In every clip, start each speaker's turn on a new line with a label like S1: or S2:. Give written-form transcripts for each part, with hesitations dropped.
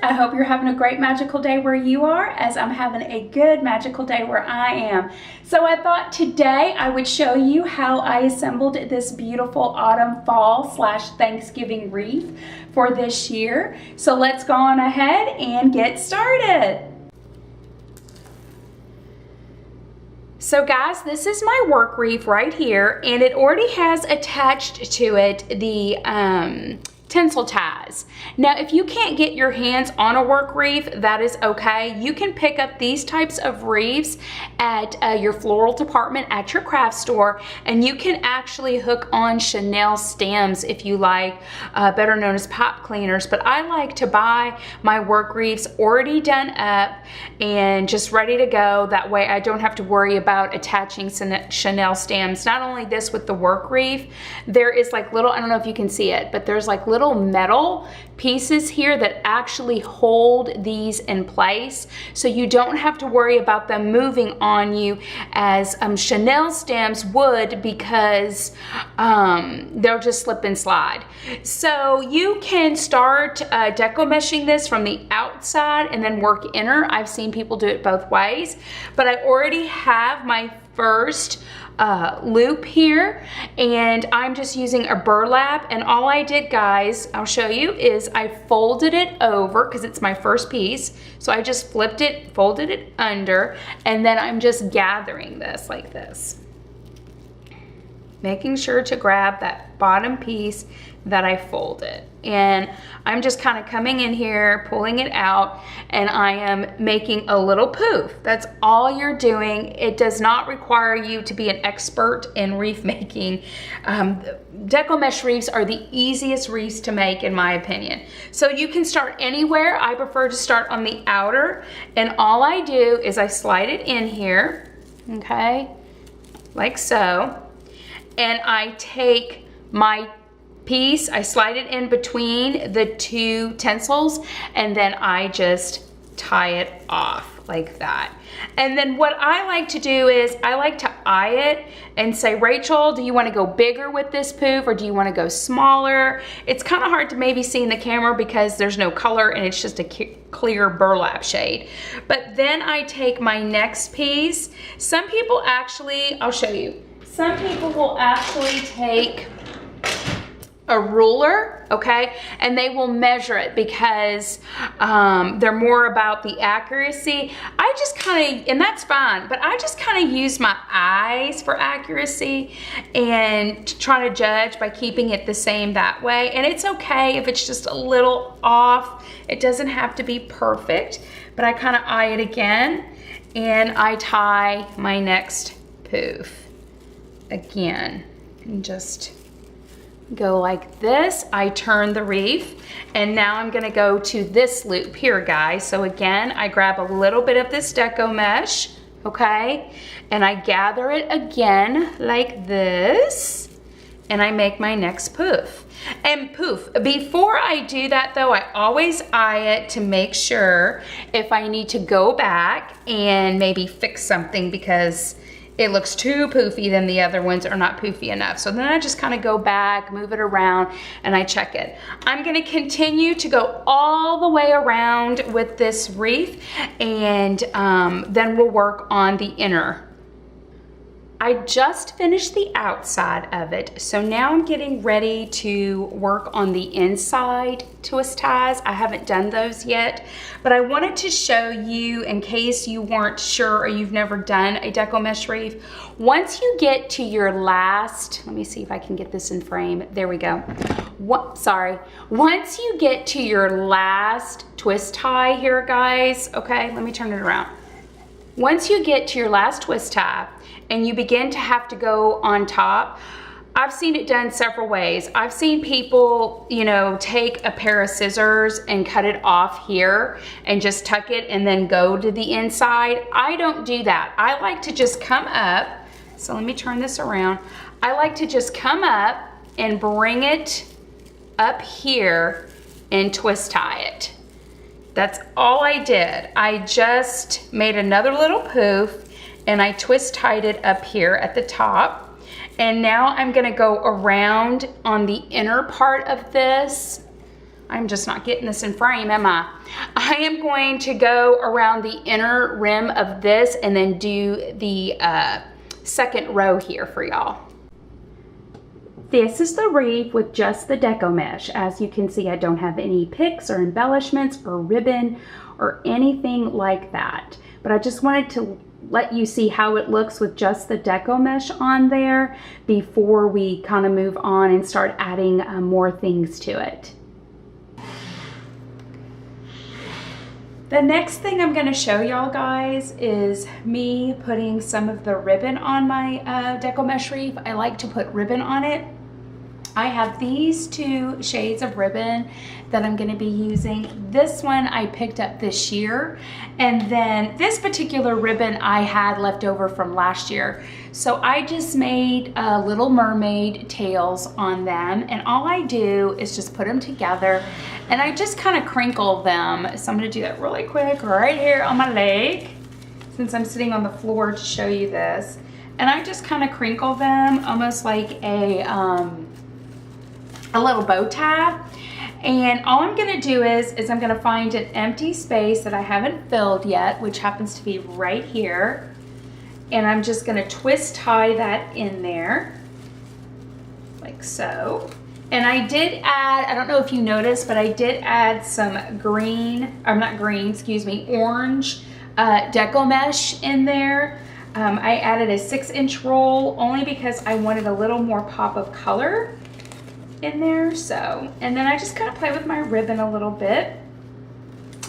S1: I hope you're having a great magical day where you are, as I'm having a good magical day where I am. So I thought today I would show you how I assembled this beautiful autumn fall / Thanksgiving wreath for this year. So let's go on ahead and get started. So guys, this is my work wreath right here, and it already has attached to it the tinsel ties. Now, if you can't get your hands on a work wreath, that is okay. You can pick up these types of wreaths at your floral department at your craft store, and you can actually hook on chenille stems if you like, better known as pop cleaners. But I like to buy my work wreaths already done up and just ready to go. That way I don't have to worry about attaching chenille stems. Not only this with the work wreath, there is like little, I don't know if you can see it, but there's like little metal pieces here that actually hold these in place, so you don't have to worry about them moving on you as chenille stems would, because they'll just slip and slide. So you can start deco meshing this from the outside and then work inner. I've seen people do it both ways, but I already have my first loop here, and I'm just using a burlap, and all I did, guys, I'll show you, is I folded it over because it's my first piece. So I just flipped it, folded it under, and then I'm just gathering this like this, making sure to grab that bottom piece that I folded. And I'm just kind of coming in here, pulling it out, and I am making a little poof. That's all you're doing. It does not require you to be an expert in wreath making. Deco mesh wreaths are the easiest wreaths to make, in my opinion. So you can start anywhere. I prefer to start on the outer, and all I do is I slide it in here, okay, like so, and I take my piece, I slide it in between the two tinsels, and then I just tie it off like that. And then what I like to do is I like to eye it and say, Rachel, do you want to go bigger with this poof, or do you want to go smaller? It's kind of hard to maybe see in the camera because there's no color and it's just a clear burlap shade. But then I take my next piece. Some people actually, I'll show you, some people will actually take a ruler, okay, and they will measure it because they're more about the accuracy. I just kind of, and that's fine, but I just kind of use my eyes for accuracy and try to judge by keeping it the same that way. And it's okay if it's just a little off. It doesn't have to be perfect, but I kind of eye it again, and I tie my next poof again, and just go like this. I turn the wreath, and now I'm gonna go to this loop here, guys. So again, I grab a little bit of this deco mesh, okay, and I gather it again like this, and I make my next poof. And poof, before I do that though, I always eye it to make sure if I need to go back and maybe fix something because it looks too poofy, then the other ones are not poofy enough. So then I just kind of go back, move it around, and I check it. I'm gonna continue to go all the way around with this wreath, and then we'll work on the inner. I just finished the outside of it, so now I'm getting ready to work on the inside twist ties. I haven't done those yet, but I wanted to show you in case you weren't sure or you've never done a deco mesh wreath. Once you get to your last, let me see if I can get this in frame. There we go. Once you get to your last twist tie here, guys, okay, let me turn it around. Once you get to your last twist tie and you begin to have to go on top, I've seen it done several ways. I've seen people, you know, take a pair of scissors and cut it off here and just tuck it and then go to the inside. I don't do that. I like to just come up. So let me turn this around. I like to just come up and bring it up here and twist tie it. That's all I did. I just made another little poof and I twist tied it up here at the top. And now I'm gonna go around on the inner part of this I'm just not getting this in frame, am I? I am going to go around the inner rim of this and then do the second row here for y'all. This is the wreath with just the deco mesh. As you can see, I don't have any picks or embellishments or ribbon or anything like that. But I just wanted to let you see how it looks with just the deco mesh on there before we kind of move on and start adding more things to it. The next thing I'm going to show y'all guys is me putting some of the ribbon on my deco mesh wreath. I like to put ribbon on it. I have these two shades of ribbon that I'm going to be using. This one I picked up this year, and then this particular ribbon I had left over from last year. So I just made little mermaid tails on them, and all I do is just put them together and I just kind of crinkle them. So I'm going to do that really quick right here on my leg, since I'm sitting on the floor to show you this. And I just kind of crinkle them almost like a little bow tie. And all I'm gonna do is I'm gonna find an empty space that I haven't filled yet, which happens to be right here. And I'm just gonna twist tie that in there, like so. And I did add, I don't know if you noticed, but I did add some green, or not green, excuse me, orange deco mesh in there. I added a 6-inch roll only because I wanted a little more pop of color in there. So, and then I just kind of play with my ribbon a little bit.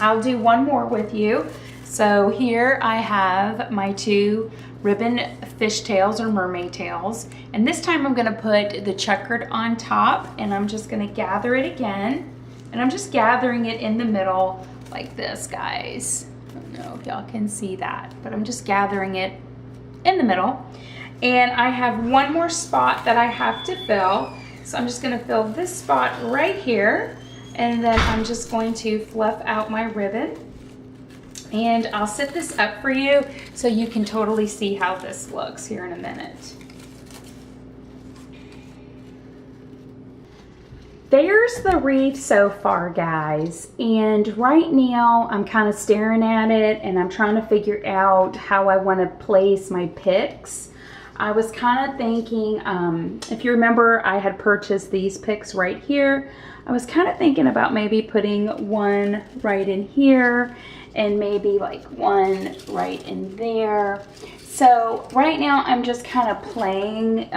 S1: I'll do one more with you. So here I have my two ribbon fishtails or mermaid tails, and this time I'm going to put the checkered on top, and I'm just going to gather it again, and I'm just gathering it in the middle like this, guys. I don't know if y'all can see that, but I'm just gathering it in the middle. And I have one more spot that I have to fill. So I'm just going to fill this spot right here, and then I'm just going to fluff out my ribbon, and I'll set this up for you so you can totally see how this looks here in a minute. There's the wreath so far, guys, and right now I'm kind of staring at it and I'm trying to figure out how I want to place my picks. I was kind of thinking, if you remember, I had purchased these picks right here. I was kind of thinking about maybe putting one right in here and maybe like one right in there. So right now I'm just kind of playing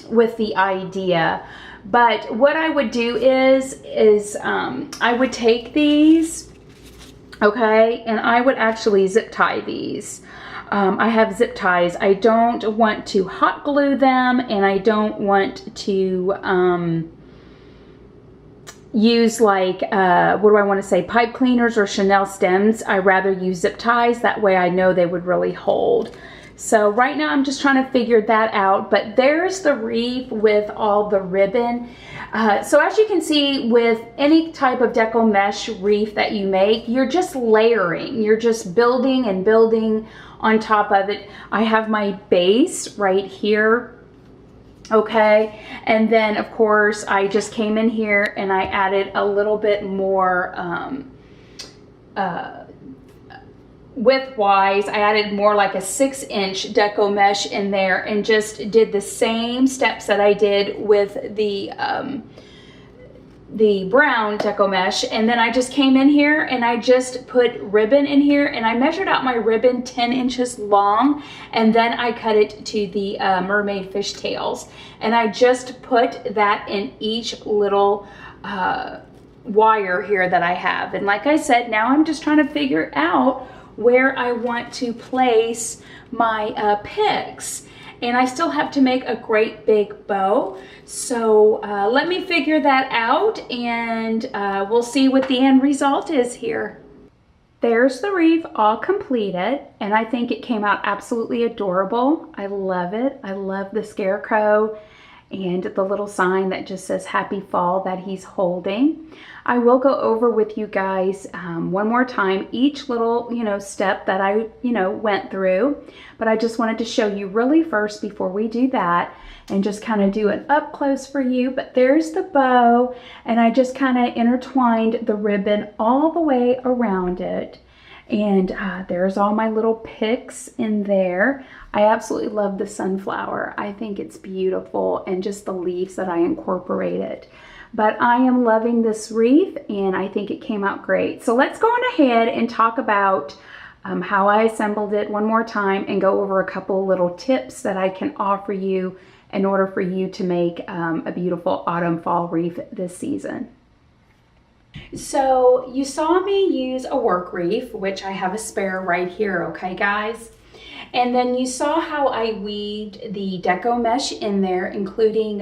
S1: with the idea. But what I would do is I would take these, okay, and I would actually zip tie these. I have zip ties. I don't want to hot glue them, and I don't want to use like, what do I want to say, pipe cleaners or Chanel stems. I rather use zip ties. That way I know they would really hold. So right now I'm just trying to figure that out, but there's the wreath with all the ribbon. So as you can see, with any type of deco mesh wreath that you make, you're just layering. You're just building and building on top of it. I have my base right here, okay? And then of course I just came in here and I added a little bit more width-wise. I added more like a 6-inch deco mesh in there and just did the same steps that I did with the brown deco mesh. And then I just came in here and I just put ribbon in here, and I measured out my ribbon 10 inches long, and then I cut it to the mermaid fish tails, and I just put that in each little wire here that I have. And like I said, now I'm just trying to figure out where I want to place my picks. And I still have to make a great big bow. So let me figure that out, and we'll see what the end result is here. There's the wreath all completed, and I think it came out absolutely adorable. I love it. I love the scarecrow and the little sign that just says Happy Fall that he's holding. I will go over with you guys one more time each little, step that I, went through. But I just wanted to show you really first before we do that and just kind of do an up close for you. But there's the bow, and I just kind of intertwined the ribbon all the way around it. And there's all my little picks in there. I absolutely love the sunflower. I think it's beautiful, and just the leaves that I incorporated. But I am loving this wreath, and I think it came out great. So let's go on ahead and talk about how I assembled it one more time and go over a couple little tips that I can offer you in order for you to make a beautiful autumn fall wreath this season. So you saw me use a work wreath, which I have a spare right here, okay guys? And then you saw how I weaved the deco mesh in there, including,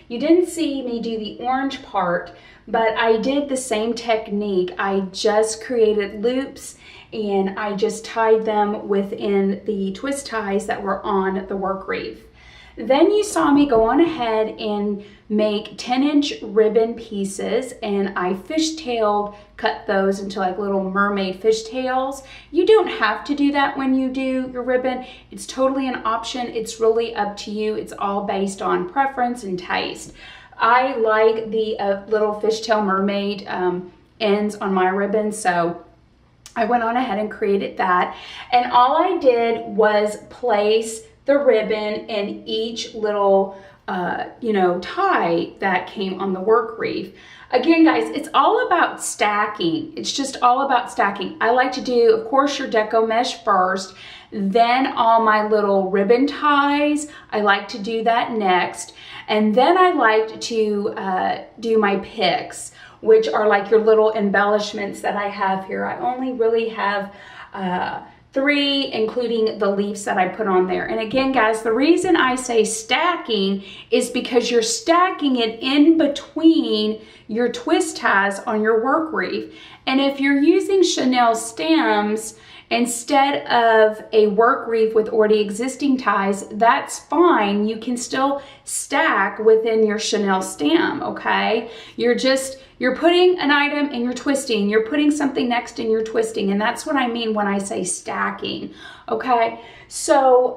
S1: you didn't see me do the orange part, but I did the same technique. I just created loops and I just tied them within the twist ties that were on the work wreath. Then you saw me go on ahead and make 10-inch ribbon pieces, and I fishtailed cut those into like little mermaid fishtails. You don't have to do that when you do your ribbon. It's totally an option. It's really up to you. It's all based on preference and taste. I like the little fishtail mermaid ends on my ribbon, so I went on ahead and created that. And all I did was place the ribbon in each little tie that came on the work wreath. Again, guys, it's all about stacking. It's just all about stacking. I like to do, of course, your deco mesh first, then all my little ribbon ties. I like to do that next. And then I like to do my picks, which are like your little embellishments that I have here. I only really have 3, including the leaves that I put on there. And again, guys, the reason I say stacking is because you're stacking it in between your twist ties on your work wreath. And if you're using chenille stems instead of a work wreath with already existing ties, that's fine. You can still stack within your chenille stem, okay? You're putting an item and you're twisting. You're putting something next and you're twisting. And that's what I mean when I say stacking, okay? So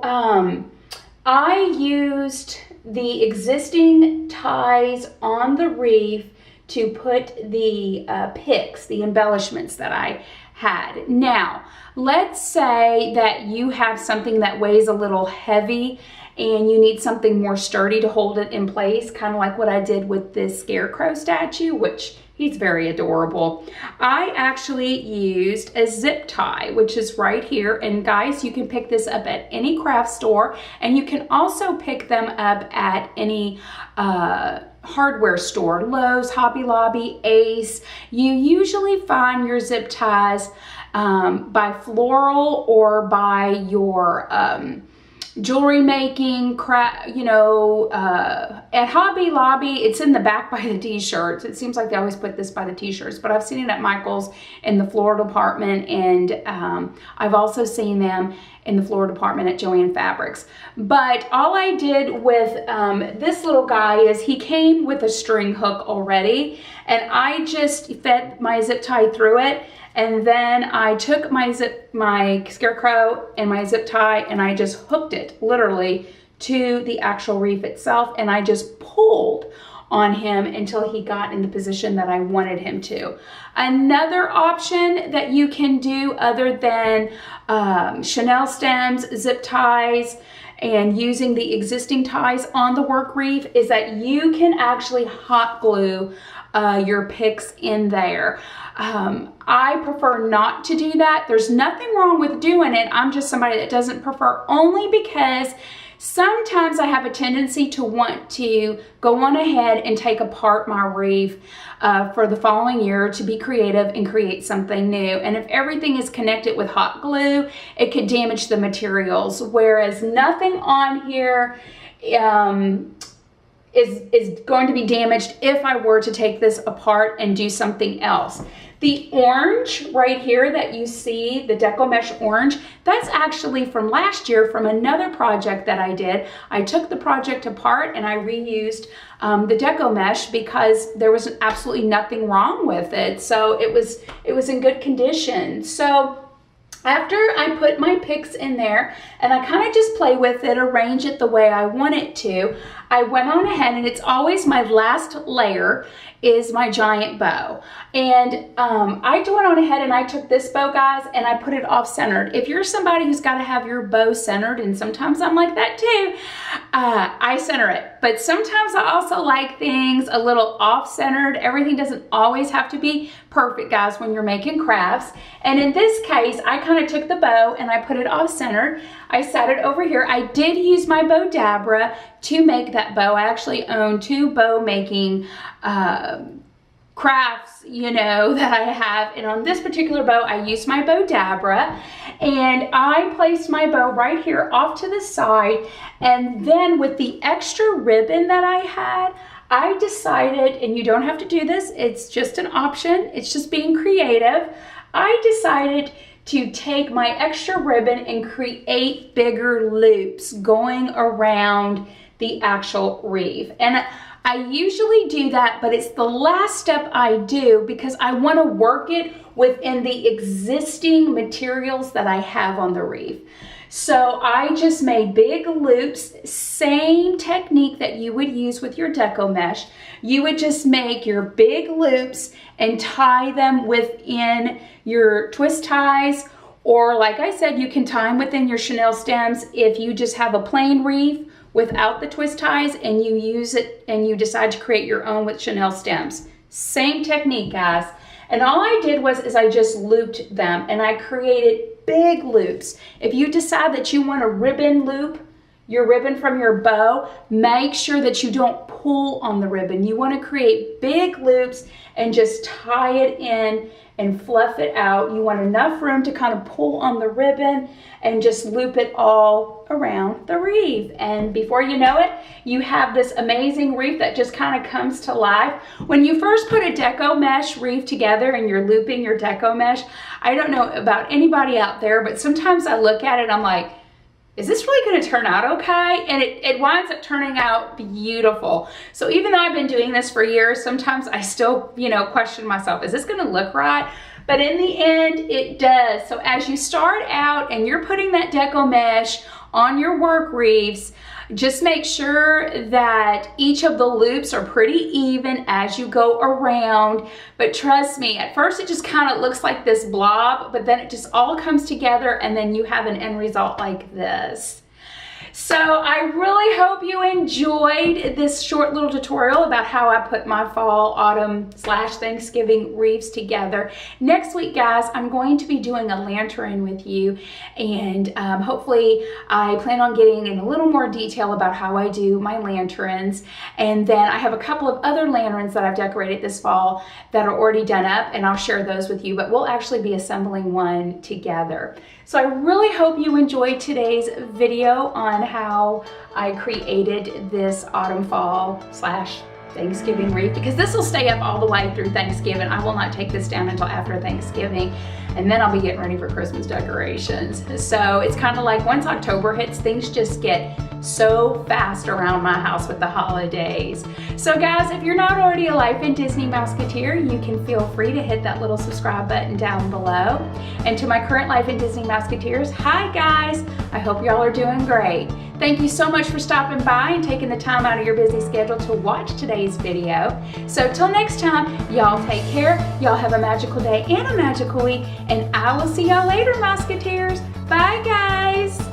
S1: I used the existing ties on the wreath to put the picks, the embellishments that I had. Now, let's say that you have something that weighs a little heavy and you need something more sturdy to hold it in place, kind of like what I did with this scarecrow statue, which he's very adorable. I actually used a zip tie, which is right here. And guys, you can pick this up at any craft store, and you can also pick them up at any hardware store, Lowe's, Hobby Lobby, Ace. You usually find your zip ties by floral or by your jewelry making, at Hobby Lobby. It's in the back by the t-shirts. It seems like they always put this by the t-shirts, but I've seen it at Michael's in the floral department, and I've also seen them in the floral department at Joann Fabrics. But all I did with this little guy is he came with a string hook already, and I just fed my zip tie through it. And then I took my scarecrow and my zip tie, and I just hooked it literally to the actual wreath itself, and I just pulled on him until he got in the position that I wanted him to. Another option that you can do other than chenille stems, zip ties, and using the existing ties on the work wreath is that you can actually hot glue your picks in there. I prefer not to do that. There's nothing wrong with doing it. I'm just somebody that doesn't prefer, only because sometimes I have a tendency to want to go on ahead and take apart my wreath for the following year to be creative and create something new. And if everything is connected with hot glue, it could damage the materials, whereas nothing on here is going to be damaged if I were to take this apart and do something else. The orange right here that you see, the Deco Mesh orange, that's actually from last year from another project that I did. I took the project apart and I reused the Deco Mesh because there was absolutely nothing wrong with it. So it was in good condition. So after I put my picks in there and I kind of just play with it, arrange it the way I want it to, I went on ahead, and it's always my last layer is my giant bow. And I went on ahead and I took this bow, guys, and I put it off-centered. If you're somebody who's got to have your bow centered, and sometimes I'm like that too, I center it. But sometimes I also like things a little off-centered. Everything doesn't always have to be perfect, guys, when you're making crafts. And in this case, I kind of took the bow and I put it off-centered. I sat it over here. I did use my bow dabra to make that bow. I actually own 2 bow making crafts, you know, that I have. And on this particular bow, I used my bow dabra, and I placed my bow right here off to the side. And then with the extra ribbon that I had, I decided, and you don't have to do this, it's just an option, it's just being creative. I decided to take my extra ribbon and create bigger loops going around the actual reef. And I usually do that, but it's the last step I do because I want to work it within the existing materials that I have on the reef. So I just made big loops, same technique that you would use with your Deco Mesh. You would just make your big loops and tie them within your twist ties, or like I said, you can tie them within your chenille stems if you just have a plain reef without the twist ties and you use it and you decide to create your own with chenille stems. Same technique, guys. And all I did was I just looped them and I created big loops. If you decide that you want to ribbon loop your ribbon from your bow, make sure that you don't pull on the ribbon. You want to create big loops and just tie it in and fluff it out. You want enough room to kind of pull on the ribbon and just loop it all around the reef. And before you know it, you have this amazing reef that just kind of comes to life. When you first put a Deco Mesh reef together and you're looping your Deco Mesh, I don't know about anybody out there, but sometimes I look at it, I'm like, is this really going to turn out okay? And it winds up turning out beautiful. So even though I've been doing this for years, sometimes I still, you know, question myself, is this going to look right? But in the end, it does. So as you start out and you're putting that Deco Mesh on your work reefs, just make sure that each of the loops are pretty even as you go around. But trust me, at first it just kind of looks like this blob, but then it just all comes together and then you have an end result like this. So I really hope you enjoyed this short little tutorial about how I put my fall, autumn / Thanksgiving reefs together. Next week, guys, I'm going to be doing a lantern with you, and hopefully I plan on getting in a little more detail about how I do my lanterns. And then I have a couple of other lanterns that I've decorated this fall that are already done up, and I'll share those with you, but we'll actually be assembling one together. So I really hope you enjoyed today's video on how I created this autumn fall / Thanksgiving reef, because this will stay up all the way through Thanksgiving. I will not take this down until after Thanksgiving, and then I'll be getting ready for Christmas decorations. So it's kind of like once October hits, things just get so fast around my house with the holidays. So guys, if you're not already a Life in Disney Mouseketeer, you can feel free to hit that little subscribe button down below. And to my current Life in Disney Mouseketeers, hi guys, I hope y'all are doing great. Thank you so much for stopping by and taking the time out of your busy schedule to watch today's video. So till next time, y'all take care, y'all have a magical day and a magical week, and I will see y'all later, Mouseketeers. Bye guys.